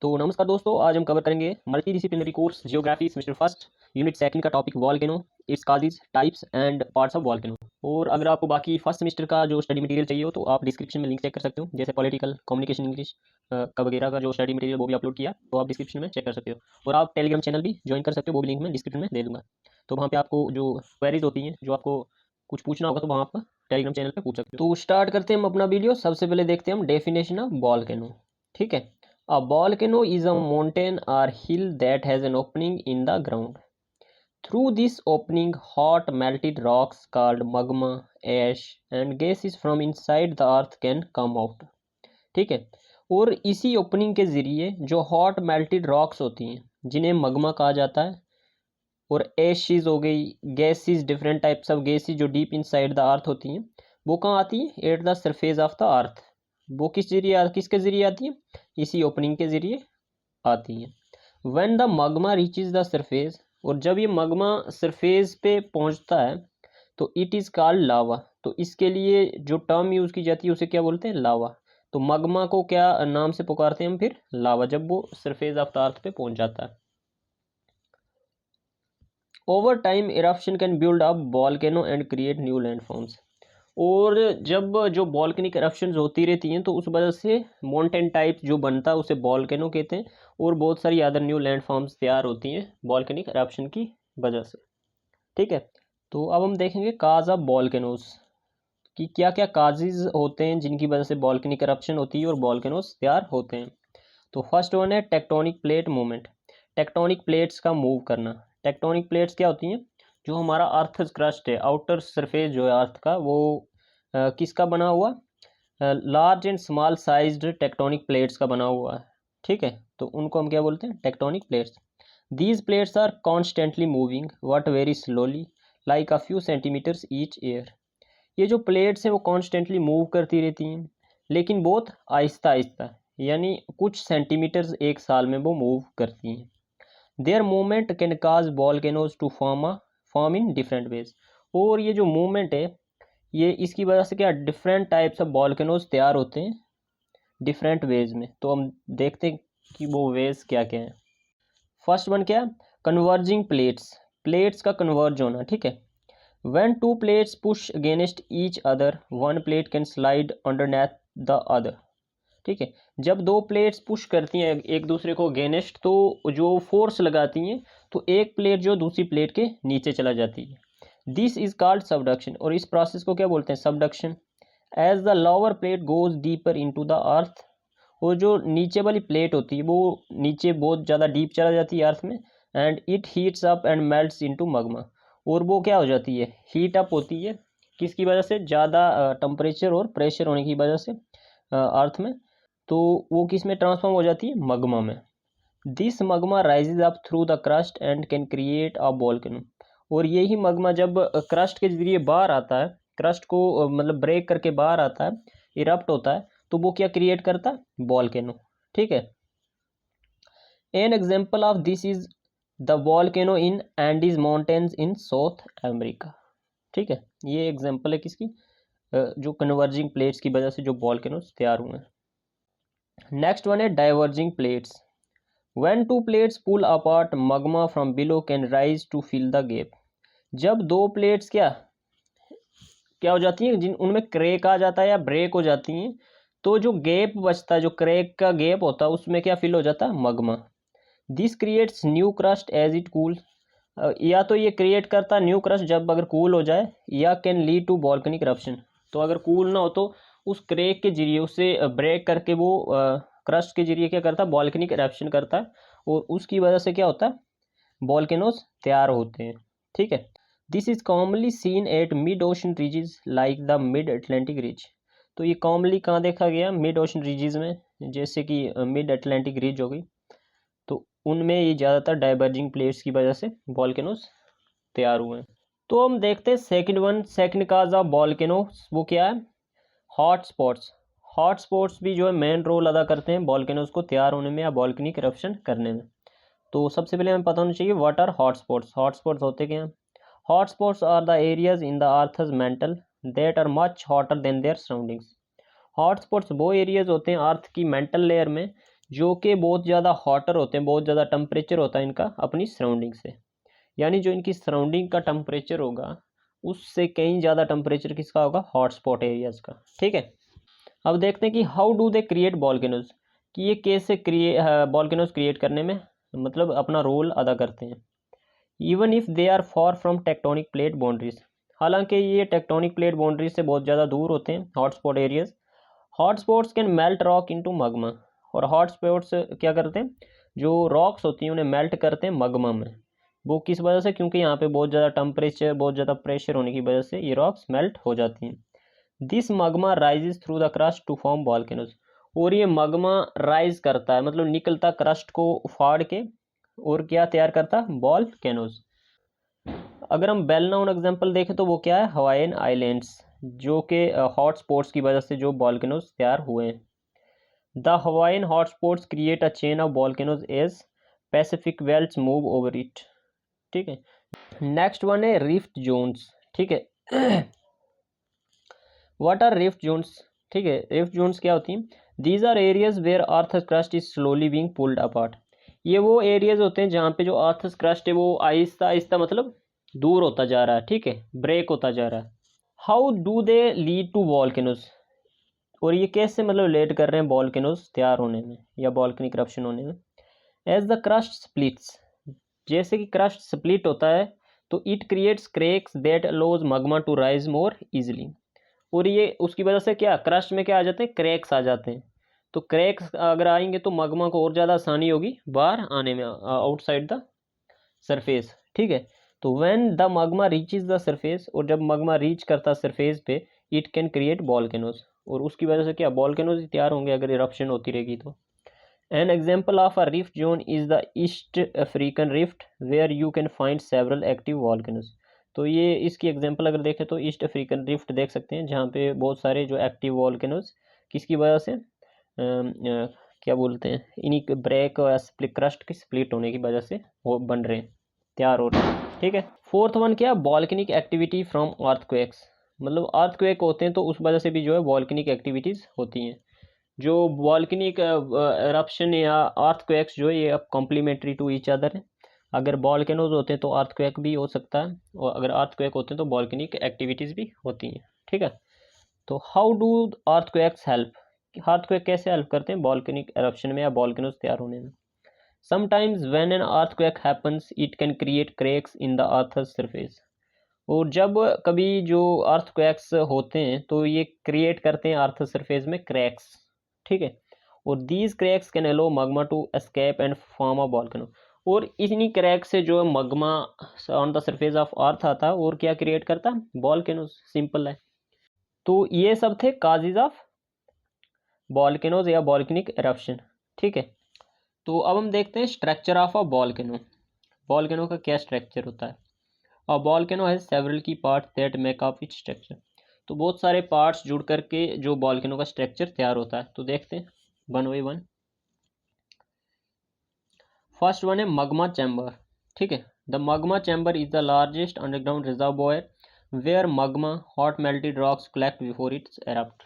तो नमस्कार दोस्तों, आज हम कवर करेंगे multidisciplinary course geography semester first unit second का topic volcano, its causes, types and parts of volcano. और अगर आपको बाकी फर्स्ट सेमेस्टर का जो स्टडी मटेरियल चाहिए हो तो आप डिस्क्रिप्शन में लिंक चेक कर सकते हो, जैसे पॉलिटिकल कम्युनिकेशन इंग्लिश का वगैरह का जो स्टडी मटेरियल वो भी अपलोड किया तो आप डिस्क्रिप्शन में चेक कर सकते हो। और आप टेलीग्राम चैनल भी ज्वाइन कर सकते हो, वो भी लिंक मैं डिस्क्रिप्शन में दे दूँगा। तो वहाँ पर आपको जो क्वेरीज होती हैं, जो आपको कुछ पूछना होगा तो वहाँ आप टेलीग्राम चैनल पर पूछ सकते हो। तो स्टार्ट करते हैं हम अपना वीडियो। सबसे पहले देखते हैं हम डेफिनेशन ऑफ वॉल्केनो। ठीक है, a volcano is a mountain or hill that has an opening in the ground. Through this opening, hot melted rocks called magma, ash, and gases from inside the earth can come out. ठीक है, और इसी opening के ज़रिए जो hot melted rocks होती हैं जिन्हें मगमा कहा जाता है, और एशिज हो गई, gases, different types of gases जो डीप इनसाइड द अर्थ होती हैं, वो कहाँ आती हैं? At the surface of the earth. वो किसके ज़रिए आती हैं? इसी ओपनिंग के ज़रिए आती हैं। When the magma reaches the surface, और जब ये मगमा सरफेस पे पहुंचता है तो इट इज़ कॉल्ड लावा। तो इसके लिए जो टर्म यूज़ की जाती है उसे क्या बोलते हैं? लावा। तो मगमा को क्या नाम से पुकारते हैं हम फिर? लावा, जब वो सरफेस ऑफ द अर्थ पे पहुंच जाता है। Over time eruption can build up volcano and create new landforms. और जब जो वॉल्केनिक इरप्शंस होती रहती हैं तो उस वजह से माउंटेन टाइप जो बनता है उसे वॉल्केनो कहते हैं, और बहुत सारी अदर न्यू लैंडफॉर्म्स तैयार होती हैं वॉल्केनिक इरप्शन की वजह से। ठीक है, तो अब हम देखेंगे काज ऑफ वॉल्केनोज कि क्या क्या काजेज होते हैं जिनकी वजह से वॉल्केनिक इरप्शन होती है और वॉल्केनोज तैयार होते हैं। तो फर्स्ट वन है tectonic plate movement. Tectonic plates का मूव करना। टेक्टोनिक प्लेट्स क्या होती हैं? जो हमारा अर्थ क्रस्ट है, आउटर सरफेस जो है अर्थ का, वो किसका बना हुआ? Large and small sized tectonic plates का बना हुआ है। ठीक है, तो उनको हम क्या बोलते हैं? Tectonic plates. These plates are constantly moving but very slowly, like a few centimetres each year. ये जो प्लेट्स हैं वो कॉन्स्टेंटली मूव करती रहती हैं, लेकिन बहुत आहिस्ता आहिस्ता, यानी कुछ सेंटीमीटर्स एक साल में वो मूव करती हैं। Their movement can cause volcanoes to form in different ways. और ये जो मूवमेंट है, ये इसकी वजह से क्या डिफरेंट टाइप्स ऑफ वॉल्केनोज तैयार होते हैं डिफरेंट वेज में। तो हम देखते हैं कि वो वेज क्या क्या हैं। फर्स्ट वन क्या है? Converging plates. प्लेट्स का कन्वर्ज होना। ठीक है, when to plates push against each other, one plate can slide underneath the other. ठीक है, जब दो प्लेट्स पुश करती हैं एक दूसरे को अगेंस्ट, तो जो फोर्स लगाती हैं तो एक प्लेट जो दूसरी प्लेट के नीचे चला जाती है। दिस इज कॉल्ड सबडक्शन, और इस प्रोसेस को क्या बोलते हैं? Subduction. As the lower plate goes deeper into the earth, और जो नीचे वाली प्लेट होती है वो नीचे बहुत ज़्यादा डीप चला जाती है अर्थ में, and it heats up and melts into magma. और वो क्या हो जाती है? हीट अप होती है। किसकी वजह से? ज़्यादा टेम्परेचर और प्रेशर होने की वजह से अर्थ में। तो वो किस में ट्रांसफॉर्म हो जाती है? मगमा में। This magma rises up through the crust and can create a volcano. और यही मगमा जब क्रस्ट के जरिए बाहर आता है, क्रस्ट को मतलब ब्रेक करके बाहर आता है, इरप्ट होता है, तो वो क्या क्रिएट करता है? वॉल्केनो। ठीक है, N example of this is the volcano in Andes mountains in south America. ठीक है, ये एग्जाम्पल है किसकी? जो कन्वर्जिंग प्लेट्स की वजह से जो वॉल्केनोस तैयार हुए हैं। नेक्स्ट वन है diverging plates. When two plates pull apart, magma from below can rise to fill the gap. जब दो प्लेट्स क्या क्या हो जाती हैं, जिन उनमें क्रैक आ जाता है या ब्रेक हो जाती हैं, तो जो गैप बचता है, जो क्रैक का गैप होता है, उसमें क्या फिल हो जाता है? Magma. This creates new crust as it cool. या तो ये क्रिएट करता है न्यू क्रस्ट जब अगर कूल हो जाए, या can lead to volcanic eruption. तो अगर कूल ना हो तो उस क्रैक के जरिए उसे ब्रेक करके वो क्रस्ट के जरिए क्या करता है? वॉल्केनिक इरप्शन करता है, और उसकी वजह से क्या होता है? वॉल्केनोज तैयार होते हैं। ठीक है, this is commonly seen at mid ocean ridges like the mid Atlantic ridge. तो ये कॉमनली कहाँ देखा गया? मिड ओशन रीजेस में, जैसे कि मिड अटलांटिक रीज हो गई, तो उनमें ये ज़्यादातर डाइवर्जिंग प्लेट्स की वजह से वॉल्केनोज तैयार हुए हैं। तो हम देखते हैं second one, second cause of volcano, वो क्या है? Hot spots. हॉट स्पॉट्स भी जो है मेन रोल अदा करते हैं वॉल्केनोज को तैयार होने में या वॉल्केनिक इरप्शन करने में। तो सबसे पहले हमें पता होना चाहिए what are hot spots. Hot spots होते क्या हैं? Hot spots are the areas in the earth's mantle that are much hotter than their surroundings. Hot spots वो एरियाज होते हैं अर्थ की मेंटल लेयर में जो कि बहुत ज़्यादा हॉटर होते हैं, बहुत ज़्यादा टेम्परेचर होता है इनका अपनी सराउंडिंग से, यानी जो इनकी सराउंडिंग का टेम्परेचर होगा उससे कहीं ज़्यादा टेम्परेचर किसका होगा, हॉटस्पॉट एरियाज़ का। ठीक है, अब देखते हैं कि how do they create volcanoes, कि ये कैसे वॉल्केनोज क्रिएट करने में मतलब अपना रोल अदा करते हैं। Even if they are for from tectonic plate boundaries, हालांकि ये टेक्टोनिक प्लेट बाउंड्रीज से बहुत ज़्यादा दूर होते हैं hotspot areas. Hotspots can melt rock into magma, और हॉटस्पॉट्स क्या करते हैं, जो रॉक्स होती हैं उन्हें मेल्ट करते हैं मगमा में। वो किस वजह से, क्योंकि यहाँ पे बहुत ज़्यादा टेम्परेचर, बहुत ज़्यादा प्रेशर होने की वजह से ये रॉक्स मेल्ट हो जाती हैं। This magma rises through the crust to form volcanoes, और ये मगमा राइज करता है मतलब निकलता क्रस्ट को उफाड़ के, और क्या तैयार करता है, वॉल्केनोज। अगर हम वेल नोन एग्जांपल देखें तो वो क्या है, हवाईन आइलैंड्स, जो कि हॉट स्पॉट्स की वजह से जो वॉल्केनोज तैयार हुए हैं। The Hawaiian hot spots create a chain of volcanoes as Pacific belts move over it. ठीक है, नेक्स्ट वन है रिफ्ट जोन्स। ठीक है, व्हाट आर रिफ्ट जोन्स। ठीक है, रिफ्ट जोन्स क्या होती हैं, these are areas where earth crust is slowly being pulled apart. ये वो एरियाज होते हैं जहाँ पे जो अर्थ क्रस्ट है वो आहिस्ता आहिस्ता मतलब दूर होता जा रहा है। ठीक है, ब्रेक होता जा रहा है। How do they lead to volcanoes, और ये कैसे मतलब लेड कर रहे हैं वॉल्केनोज तैयार होने में या वॉल्केनिक इरप्शन होने में। एज द क्रस्ट स्प्लिट्स, जैसे कि क्रस्ट स्प्लिट होता है तो it creates cracks that allows magma to rise more easily, और ये उसकी वजह से क्या क्रस्ट में क्या आ जाते हैं, क्रैक्स आ जाते हैं। तो क्रैक्स अगर आएंगे तो मगमा को और ज़्यादा आसानी होगी बाहर आने में, आउटसाइड द सरफेस। ठीक है, तो when the magma reaches the surface, और जब मगमा रीच करता सरफेस पे, इट कैन क्रिएट वॉल्केनोज, और उसकी वजह से क्या वॉल्केनोज तैयार होंगे अगर इरप्शन होती रहेगी तो। An example of a rift zone is the East African rift where you can find several active volcanoes. तो ये इसकी एग्जांपल अगर देखें तो ईस्ट अफ्रीकन रिफ्ट देख सकते हैं जहाँ पे बहुत सारे जो एक्टिव वॉल्केनोज किसकी वजह से क्या बोलते हैं, इन्हीं ब्रेक और क्रस्ट की स्प्लिट होने की वजह से वो बन रहे हैं, तैयार हो रहे हैं। ठीक है, फोर्थ वन क्या, वॉल्केनिक एक्टिविटी फ्रॉम अर्थक्वेक्स, मतलब अर्थक्वेक होते हैं तो उस वजह से भी जो है वॉल्केनिक एक्टिविटीज़ होती हैं। जो वॉल्केनिक एरप्शन या अर्थक्वेक्स जो है ये अब कॉम्प्लीमेंट्री टू ईच अदर है। अगर वॉल्केनोज होते हैं तो अर्थक्वेक भी हो सकता है, और अगर अर्थक्वेक होते हैं तो वॉल्केनिक एक्टिविटीज़ भी होती हैं। ठीक है, तो how do earthquakes help, earthquake कैसे हेल्प करते हैं वॉल्केनिक एरप्शन में या वॉल्केनोज तैयार होने में। Sometimes when an earthquake happens it can create cracks in the earth's surface, और जब कभी जो अर्थक्वेक्स होते हैं तो ये क्रिएट करते हैं अर्थ सरफेस में क्रैक्स। ठीक है, और these cracks can allow magma to escape and form a volcano, और इन्हीं क्रैक से जो magma on the surface of earth आता है और क्या क्रिएट करता है, वॉल्केनो। सिंपल है। तो ये सब थे काजेज ऑफ वॉल्केनोज या वॉल्केनिक एरप्शन। ठीक है, तो अब हम देखते हैं structure of a volcano. Volcano का क्या स्ट्रक्चर होता है। अ वॉल्केनो हैज सेवरल की part that make up its structure, तो बहुत सारे पार्ट्स जुड़ करके जो वॉल्केनो का स्ट्रक्चर तैयार होता है। तो देखते हैं one by one. First one है मगमा चैम्बर। ठीक है, the magma chamber is the largest underground reservoir where magma hot melted rocks collect before it's erupt.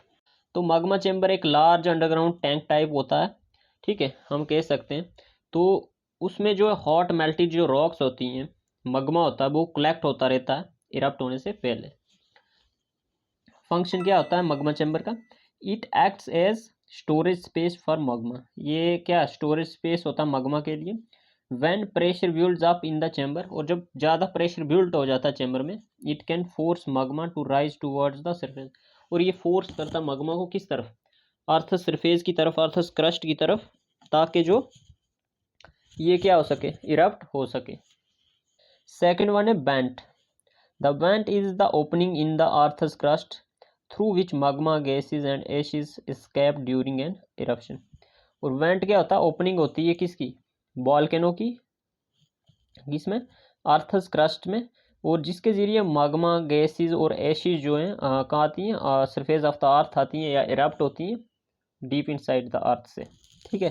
तो मगमा चैम्बर एक लार्ज अंडरग्राउंड टैंक टाइप होता है। ठीक है, हम कह सकते हैं। तो उसमें जो हॉट मेल्टेड जो रॉक्स होती हैं, मगमा होता है वो कलेक्ट होता रहता है इरप्ट होने से पहले। फंक्शन क्या होता है मगमा चैम्बर का, it acts as storage space for magma, ये क्या स्टोरेज स्पेस होता है मगमा के लिए। When pressure builds up in the chamber, और जब ज़्यादा प्रेशर बिल्ड हो जाता है चैम्बर में, it can force magma to rise towards the surface, और ये फोर्स करता है मगमा को किस तरफ, अर्थ सरफेस की तरफ, अर्थ क्रस्ट की तरफ, ताकि जो ये क्या हो सके, इरप्ट हो सके। सेकेंड वन है vent. The vent is the opening in the earth's crust through which magma gases and ashes escape during an eruption। और वेंट क्या होता है, ओपनिंग होती है किसकी, वॉल्केनो की, किसमें, अर्थ's crust में, और जिसके जरिए magma gases और ashes जो हैं कहाँ आती हैं, सरफेस ऑफ द अर्थ आती हैं या इरप्ट होती हैं डीप इनसाइड द अर्थ से। ठीक है,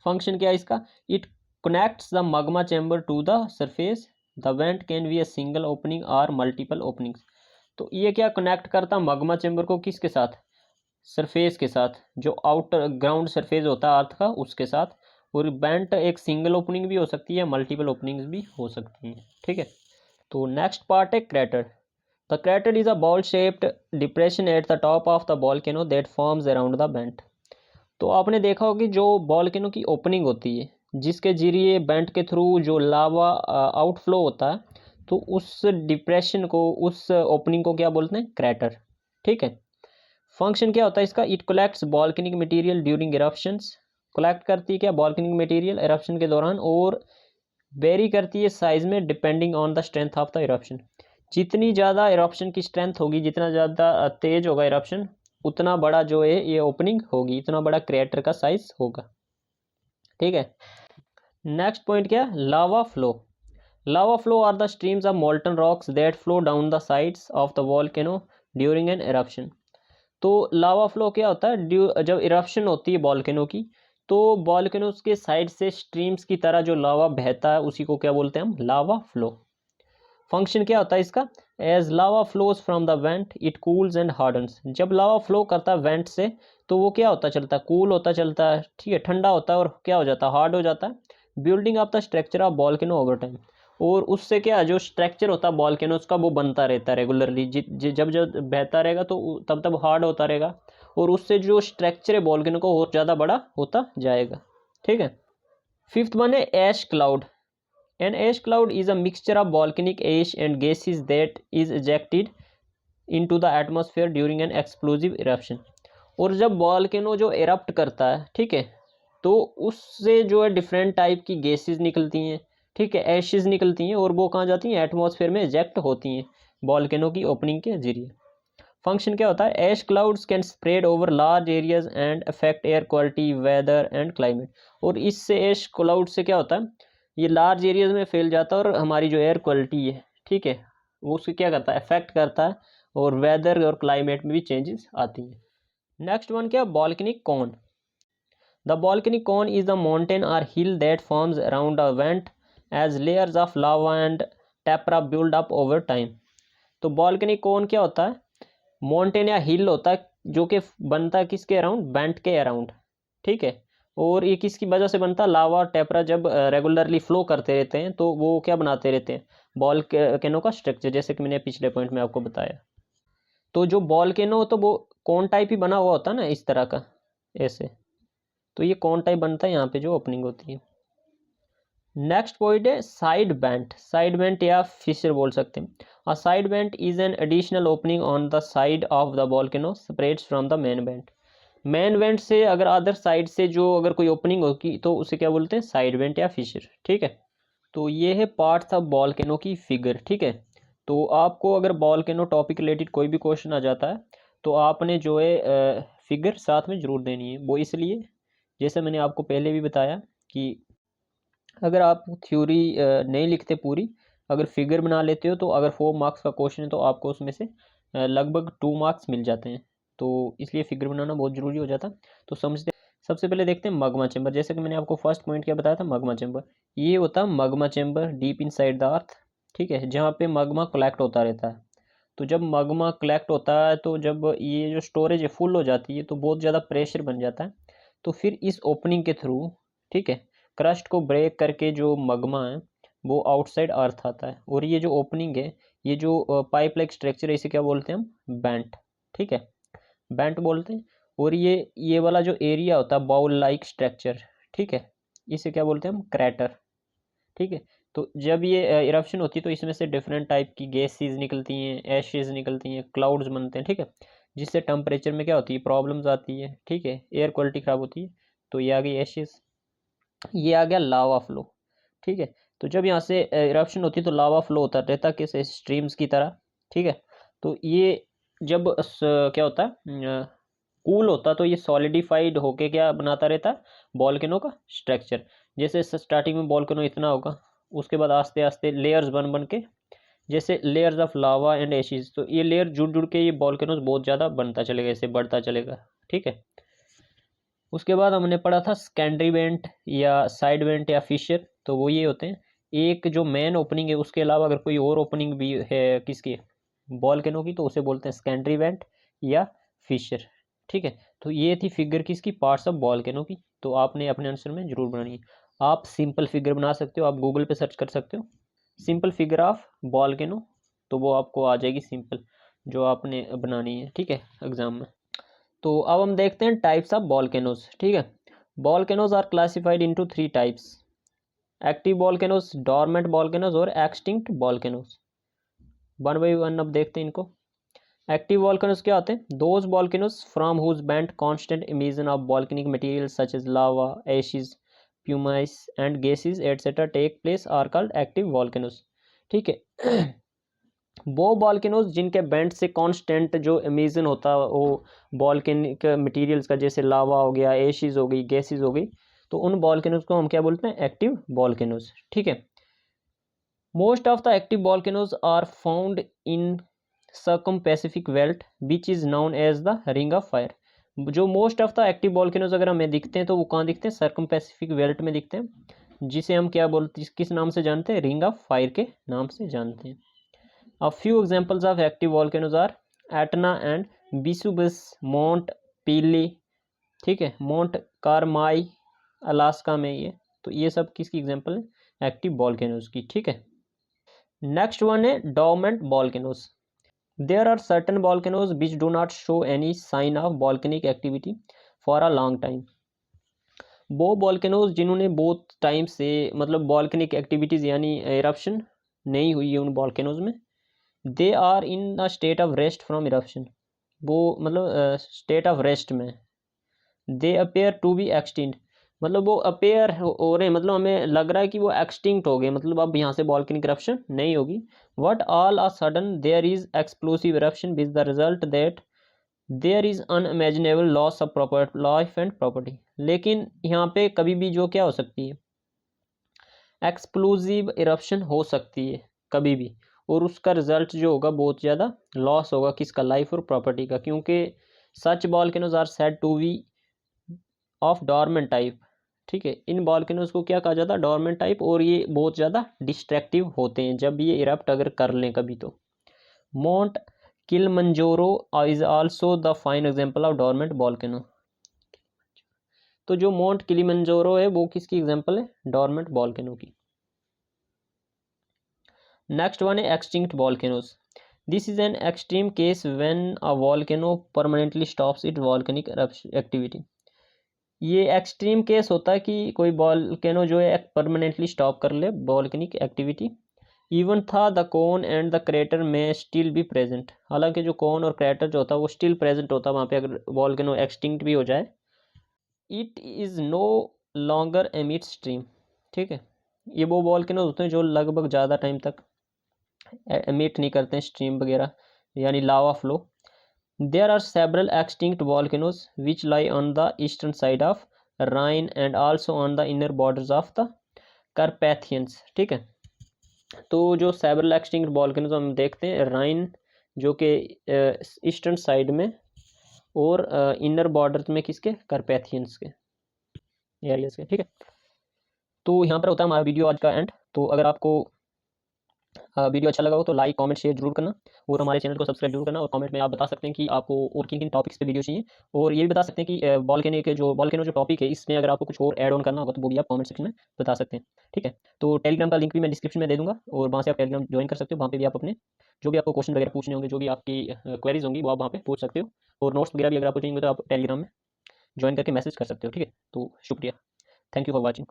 फंक्शन क्या है इसका, it connects the magma chamber to the surface. The vent can be a single opening और मल्टीपल ओपनिंग्स। तो ये क्या कनेक्ट करता मगमा चैम्बर को किसके साथ, सरफेस के साथ, जो आउटर ग्राउंड सरफेस होता है अर्थ का उसके साथ। और वेंट एक सिंगल ओपनिंग भी हो सकती है, मल्टीपल ओपनिंग्स भी हो सकती हैं, ठीक है। तो नेक्स्ट पार्ट है crater. The crater is a ball shaped depression at the top of the volcano that forms around the went. तो आपने देखा होगा कि जो वोल्केनो की ओपनिंग होती है, जिसके जरिए वेंट के थ्रू जो लावा आउटफ्लो होता है, तो उस डिप्रेशन को, उस ओपनिंग को क्या बोलते हैं? क्रेटर, ठीक है। फंक्शन क्या होता है इसका? It collects volcanic material during eruptions. Collect करती है क्या? वॉल्केनिक मटेरियल इरप्शन के दौरान, और वेरी करती है साइज में depending on the strength of the eruption. जितनी ज़्यादा इरप्शन की स्ट्रेंथ होगी, जितना ज़्यादा तेज होगा इरप्शन, उतना बड़ा जो है ये ओपनिंग होगी, इतना बड़ा क्रिएटर का साइज होगा, ठीक है। नेक्स्ट पॉइंट क्या है? Lava flow. Lava flow are the streams of molten rocks that flow down the sides of the volcano during an eruption. तो लावा फ्लो क्या होता है? जब इरप्शन होती है वॉल्केनो की, तो वॉल्केनोस के साइड से स्ट्रीम्स की तरह जो लावा बहता है, उसी को क्या बोलते हैं हम? Lava flow. फंक्शन क्या होता है इसका? As lava flows from the vent it cools and hardens. जब लावा फ्लो करता है वेंट से, तो वो क्या होता चलता है? कूल होता चलता है, ठीक है, ठंडा होता है, और क्या हो जाता है? हार्ड हो जाता है। Building up the structure of volcano over time. और उससे क्या, जो स्ट्रक्चर होता है वॉल्केनो का, वो बनता रहता है रेगुलरली। जब जब बहता रहेगा तो तब तब हार्ड होता रहेगा, और उससे जो स्ट्रक्चर है वॉल्केनो को और ज़्यादा बड़ा होता जाएगा, ठीक है। फिफ्थ वन है ऐश cloud. An ash cloud is a mixture of volcanic ash and gases that is ejected into the atmosphere during an explosive eruption। और जब वॉल्केनो जो एरप्ट करता है, ठीक है, तो उससे जो है डिफरेंट टाइप की गैसेस निकलती हैं, ठीक है, एशेस निकलती हैं, और वो कहाँ जाती हैं? एटमॉस्फेयर में इजेक्ट होती हैं वॉल्केनो की ओपनिंग के जरिए। फंक्शन क्या होता है? Ash clouds can spread over large areas and affect air quality, weather and climate. और इससे ऐश क्लाउड से क्या होता है? ये लार्ज एरियाज में फैल जाता है, और हमारी जो एयर क्वालिटी है, ठीक है, वो उससे क्या करता है? अफेक्ट करता है, और वेदर और क्लाइमेट में भी चेंजेस आती हैं। नेक्स्ट वन क्या? Volcanic cone. The volcanic cone is the mountain और hill that forms around a vent as layers of lava and tephra build up over time. तो वॉल्केनिक कॉन क्या होता है? माउंटेन या हिल होता है, जो कि बनता है किसके अराउंड? वेंट के अराउंड, ठीक है। और ये किसकी वजह से बनता है? लावा और टेपरा जब रेगुलरली फ्लो करते रहते हैं, तो वो क्या बनाते रहते हैं? वॉल्केनो का स्ट्रक्चर, जैसे कि मैंने पिछले पॉइंट में आपको बताया। तो जो वॉल्केनो, तो वो कौन टाइप ही बना हुआ होता है ना, इस तरह का, ऐसे। तो ये कौन टाइप बनता है यहाँ पे जो ओपनिंग होती है। नेक्स्ट पॉइंट है साइड वेंट। साइड वेंट या फिशर बोल सकते हैं। A side vent is an additional opening on the side of the volcano separates from the main vent. Main vent से अगर अदर साइड से जो अगर कोई ओपनिंग होगी, तो उसे क्या बोलते हैं? साइड वेंट या फिशर, ठीक है। तो ये है पार्ट था वॉल्केनो की फिगर, ठीक है। तो आपको अगर वॉल्केनो टॉपिक रिलेटेड कोई भी क्वेश्चन आ जाता है, तो आपने जो है फिगर साथ में ज़रूर देनी है। वो इसलिए, जैसे मैंने आपको पहले भी बताया, कि अगर आप थ्योरी नहीं लिखते पूरी, अगर फिगर बना लेते हो, तो अगर 4 मार्क्स का क्वेश्चन है, तो आपको उसमें से लगभग 2 मार्क्स मिल जाते हैं। तो इसलिए फिगर बनाना बहुत ज़रूरी हो जाता है। तो समझते, सबसे पहले देखते हैं मगमा चैम्बर। जैसे कि मैंने आपको फर्स्ट पॉइंट क्या बताया था? Magma chamber. ये होता है magma chamber deep inside the earth, ठीक है, जहाँ पे मगमा कलेक्ट होता रहता है। तो जब मगमा कलेक्ट होता है, तो जब ये जो स्टोरेज है फुल हो जाती है, तो बहुत ज़्यादा प्रेशर बन जाता है। तो फिर इस ओपनिंग के थ्रू, ठीक है, क्रस्ट को ब्रेक करके जो मगमा है, वो आउटसाइड अर्थ आता है। और ये जो ओपनिंग है, ये जो पाइप लाइक स्ट्रक्चर है, इसे क्या बोलते हैं हम? बेंट, ठीक है, बेंट बोलते हैं। और ये वाला जो एरिया होता है बाउल लाइक स्ट्रक्चर, ठीक है, इसे क्या बोलते हैं हम? क्रेटर, ठीक है। तो जब ये इरप्शन होती है, तो इसमें से डिफरेंट टाइप की गैसेस निकलती हैं, एशेज निकलती हैं, क्लाउड्स बनते हैं, ठीक है, जिससे टेम्परेचर में क्या होती है? प्रॉब्लम्स आती है, ठीक है, एयर क्वालिटी ख़राब होती है। तो ये आ गई एशेज, ये आ गया लावा फ्लो, ठीक है। तो जब यहाँ से इरप्शन होती है, तो लावा फ्लो होता रहता है किस? स्ट्रीम्स की तरह, ठीक है। तो ये जब क्या होता है? कूल होता, तो ये सॉलिडिफाइड होके क्या बनाता रहता है? वॉल्केनो का स्ट्रक्चर। जैसे स्टार्टिंग में वॉल्केनो इतना होगा, उसके बाद आस्ते आस्ते लेयर्स बन बन के, जैसे layers of lava and Ashes, तो ये लेयर जुड़ जुड़ के ये वॉल्केनोस बहुत ज़्यादा बनता चलेगा, ऐसे बढ़ता चलेगा, ठीक है। उसके बाद हमने पढ़ा था सेकेंडरी वेंट या साइड वेंट या फिशर। तो वो ये होते हैं, एक जो मेन ओपनिंग है, उसके अलावा अगर कोई और ओपनिंग भी है किसकी? वॉल्केनो की, तो उसे बोलते हैं सेकेंडरी वेंट या फिशर, ठीक है। तो ये थी फिगर किसकी, पार्ट्स ऑफ वॉल्केनो की। तो आपने अपने आंसर में जरूर बनानी है। आप सिंपल फिगर बना सकते हो, आप गूगल पे सर्च कर सकते हो सिंपल फिगर ऑफ वॉल्केनो, तो वो आपको आ जाएगी सिंपल जो आपने बनानी है, ठीक है, एग्जाम में। तो अब हम देखते हैं टाइप्स ऑफ वॉल्केनोज, ठीक है। Volcanoes are classified into 3 types, active volcanoes, dormant volcanoes और extinct volcanoes. One by one अब देखते हैं इनको। एक्टिव वॉल्केनोज क्या होते हैं, those volcanoes from whose vent constant emission of volcanic material such as lava, ashes, pumice and gases etcetera take place are called active volcanoes, ठीक है। वो वॉल्केनोज जिनके बेंट से कांस्टेंट जो इमिशन होता है वो वॉल्केनिक मटेरियल्स का, जैसे लावा हो गया, एशिज हो गई, गैसेज हो गई, तो उन वॉल्केनोज को हम क्या बोलते हैं, एक्टिव वॉल्केनोज, ठीक है। Most of the active volcanoes are found in circum Pacific belt which is known as the ring of fire. जो most of the active volcanoes अगर हमें दिखते हैं तो वो कहाँ दिखते हैं, सर्कम पैसिफिक बेल्ट में दिखते हैं, जिसे हम क्या बोलते हैं, किस नाम से जानते हैं, रिंग ऑफ फायर के नाम से जानते हैं। A few examples of active volcanoes are Etna and Vesuvius, Mount Pelee, ठीक है, Mount Carmel अलास्का में ये, तो ये सब किसकी एग्जांपल है, एक्टिव वॉल्केनोज की, ठीक है। नेक्स्ट वन है dormant volcanoes. There are certain volcanoes which do not show any sign of volcanic activity for a long time. वो वॉल्केनोज जिन्होंने बहुत टाइम से मतलब वॉल्केनिक एक्टिविटीज़ यानी इरप्शन नहीं हुई है उन वॉल्केनोज में, they are in the state of rest from eruption, वो मतलब स्टेट ऑफ रेस्ट में, they appear to be extinct, मतलब वो अपेयर हो रहे, मतलब हमें लग रहा है कि वो एक्सटिंक्ट हो गए, मतलब अब यहाँ से वॉल्केनिक इरप्शन नहीं होगी। But all a sudden there is explosive eruption with the result that there is unimaginable loss of proper life and property. लेकिन यहाँ पे कभी भी जो क्या हो सकती है, एक्सप्लोसिव इरप्शन हो सकती है कभी भी, और उसका रिजल्ट जो होगा बहुत ज़्यादा लॉस होगा, किसका, लाइफ और प्रॉपर्टी का, क्योंकि such volcanoes are said to be of dormant type, ठीक है। इन वॉल्केनोज को क्या कहा जाता है, डॉर्मेंट टाइप, और ये बहुत ज़्यादा डिस्ट्रैक्टिव होते हैं जब ये इरप्ट अगर कर लें कभी तो। Mount Kilimanjaro is also the fine example of dormant volcano. तो जो माउंट किलिमंजारो है वो किसकी एग्जांपल है, डॉर्मेंट वॉल्केनो की। नेक्स्ट वन है extinct volcanoes. This is an extreme case when a volcano permanently stops it volcanic activity. ये extreme case होता है कि कोई वॉल्केनो जो है परमानेंटली स्टॉप कर ले वॉल्केनिक एक्टिविटी, इवन था the cone and the crater में स्टिल बी प्रेजेंट, हालांकि जो कोन और क्रेटर जो होता है वो स्टिल प्रेजेंट होता है वहाँ पे अगर वॉल्केनो एक्सटिंक्ट भी हो जाए। It is no longer emit stream, ठीक है। ये वो वॉल्केनो होते हैं जो लगभग ज़्यादा टाइम तक एमिट नहीं करते हैं स्ट्रीम वगैरह यानी lava flow. There are several extinct volcanoes which lie on the eastern side of Rhine and also on the inner borders of the Carpathians, ठीक है। तो जो सेवरल एक्सटिंक्ट वॉल्केनोज हम देखते हैं राइन जो कि ईस्टर्न साइड में और इनर बॉर्डर में किसके, कार्पेथियंस के एरियाज के, ठीक है। तो यहाँ पर होता है हमारा वीडियो आज का एंड। तो अगर आपको वीडियो अच्छा लगा हो तो लाइक कमेंट शेयर जरूर करना, और हमारे चैनल को सब्सक्राइब जरूर करना, और कमेंट में आप बता सकते हैं कि आपको और किन किन टॉपिक्स पे वीडियो चाहिए, और ये भी बता सकते हैं कि वॉल्केनो जो टॉपिक है इसमें अगर आपको कुछ और ऐड ऑन करना होगा तो वो भी आप कमेंट सेक्शन में बता सकते हैं, ठीक है। तो टेलीग्राम का लिंक भी मैं डिस्क्रिप्शन में दे दूँगा, और वहाँ से आप टेलीग्राम ज्वाइन कर सकते हो, वहाँ पर भी आप अपने जो भी आपको क्वेश्चन वगैरह पूछने होंगे, जो भी आपकी क्वेरीज होंगी वो आप वहाँ पर पूछ सकते हो, और नोट्स वगैरह भी अगर आपको चाहिए तो आप टेलीग्राम में ज्वाइन करके मैसेज कर सकते हो, ठीक है। तो शुक्रिया, थैंक यू फॉर वॉचिंग।